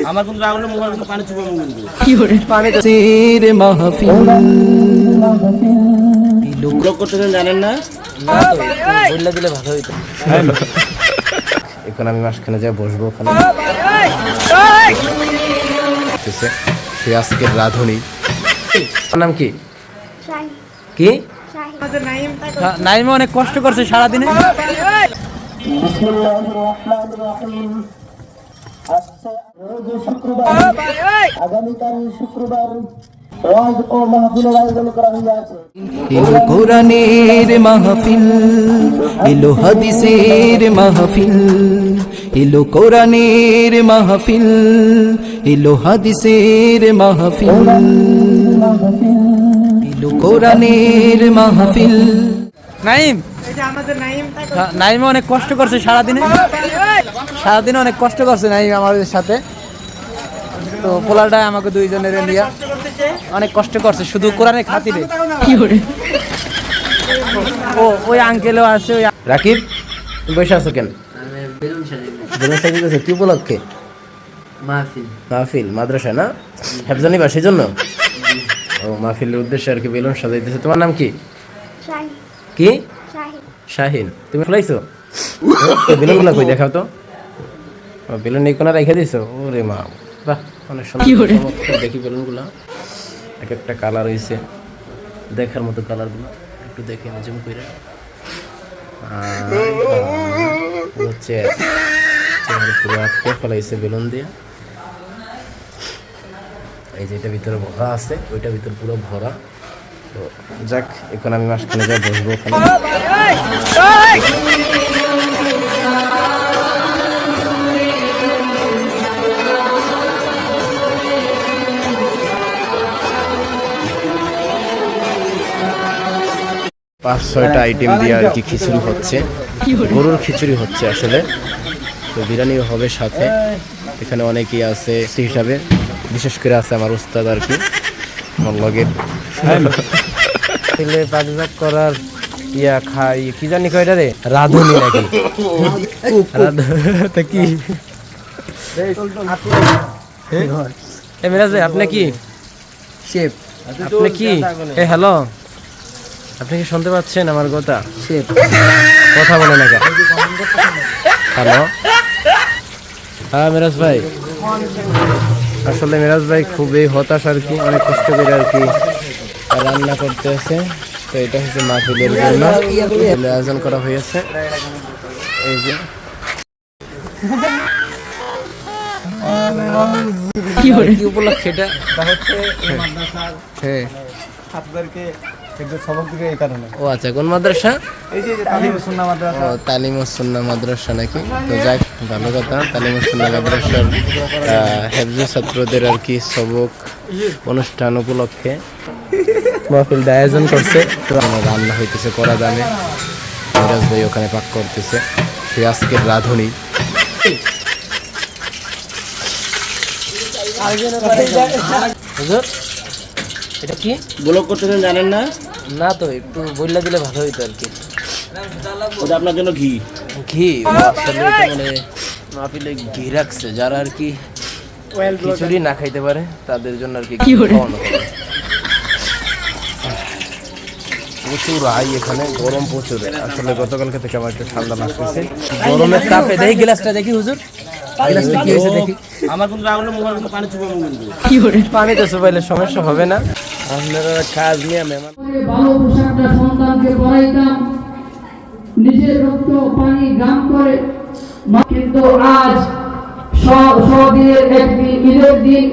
আমার কিন্তু রাগ হলে মোবাইল কিন্তু পানি চুপে কিন্তু কি করে পানি সির মাহফিল ব্লগ করতে জানেন না? না তো বললা দিলে ভালো হইতো। এখন আমি মাঝখানে যা বসবো ওখানে সে আজকের রাধুনী। নাম কি? কি নাইম অনেক কষ্ট করছে সারাদিনে। আগামীকাল শুক্রবার ওয়াজ ও মাহফিলের আয়োজন করা হইয়াছে। এলো কোরআনের মাহফিল, এলো হাদিসের মাহফিল, এলো কোরআনের মাহফিল, এলো হাদিসের মাহফিল, এলো কোরআনের মাহফিল। নাইম নাইম অনেক কষ্ট করছে সারাদিনে অনেক কষ্ট করছে নাইম আমাদের সাথে। তো পোলাটা আমাকে দুইজনের নিয়ে অনেক কষ্ট করছে শুধু কোরআনের খাতিরে। কি করে ওই আঙ্কেলও আছে। ওই রাকিব তুমি বসে আছো কেন? বেলুন সাজিয়েছে কি উপলক্ষে? মাহফিল মাদ্রাসা না হেফজানি বা সেই জন্য ও মাহফিলের উদ্দেশ্যে আর কি বেলুন সাজাইতেছে। তোমার নাম কি? কি? শাহিন। তুমি ফেলাইছো বেলুনগুলো? কই দেখাও তো। বেলুন এই কোনা রেখে দিছো? ওরে মা বাহ, অনেক সুন্দর দেখি বেলুনগুলো। এক একটা কালার হয়েছে দেখার মতো কালারগুলো। একটু দেখে জুম করে হচ্ছে পুরো আটকে ফেলাইছে বেলুন দিয়ে। এই যে এটা ভিতরে ভরা আছে, ওইটা ভিতরে পুরো ভরা। তো যাক, এখন আমি মাঝখানে যা বসবো ওখানে। পাঁচ ছয়টা আইটেম দিয়ে আর কি খিচুড়ি হচ্ছে, গরুর খিচুড়ি হচ্ছে আসলে। তো বিরিয়ানিও হবে সাথে। এখানে অনেকেই আছে হিসাবে, বিশেষ করে আছে আমার উস্তাদ আর কি, আমার লগের পাকজাক করার ইয়া খাই কি জানি কয়টা রে, রাঁধুনি নাকি কি? মিরাজ ভাই আপনি কি শেফ? আপনি কি হ্যালো, আপনি কি শুনতে পাচ্ছেন আমার কথা? শেফ কথা বলে না কেন? হ্যালো হ্যাঁ মিরাজ ভাই, আসলে মিরাজ ভাই খুবই হতাশ আর কি, অনেক কষ্ট করে আর কি রান্না করতেছে। তো এটা হচ্ছে মাহফিলের জন্য আয়োজন করা হয়েছে। এই যে কি উপলক্ষে এটা হচ্ছে হ্যাঁ আপনাদেরকে সবক দিবে এই কারণে। ও আচ্ছা, কোন মাদ্রাসা? এই যে তালিমুস সুন্নাহ মাদ্রাসা। ও তালিমুস সুন্নাহ মাদ্রাসা নাকি? তো যাক, ভালো কথা। তালিমুস সুন্নাহ মাদ্রাসার হেফজ ছাত্রদের আর কি সবক অনুষ্ঠান উপলক্ষে মাহফিল আয়োজন করছে। তো আমার রান্না হইতেছে কড়া দামে, মিরাজ ভাই ওখানে পাক করতেছে, সে আজকের রাঁধুনি। এটা কি ব্লগ করতে জানেন না? না তো একটু বললা দিলে ভালো হইতো আর কি। ওটা আপনার জন্য ঘি আসলে মানে মাহফিলে ঘি রাখছে, যারা আর কি খিচুড়ি না খাইতে পারে তাদের জন্য আর কি খাওয়ানো হবে। প্রচুর আই এখানে, গরম প্রচুর। আসলে গতকালকে থেকে আমার একটু ঠান্ডা লাগতেছে, গরমের তাপে। দেখি গ্লাসটা দেখি হুজুর, গ্লাসটা কি হয়েছে দেখি। আমার কিন্তু রাগ হলে মোবাইল কিন্তু পানি চুপে কিন্তু কি করে পানি তো চুবাইলে সমস্যা হবে না? আপনারা কাজ নিয়ে মেহমান। ভালো পোশাকটা সন্তানকে পরাইতাম, নিজের রক্ত পানি গাম করে। কিন্তু আজ সব দিনের একটি ঈদের দিন।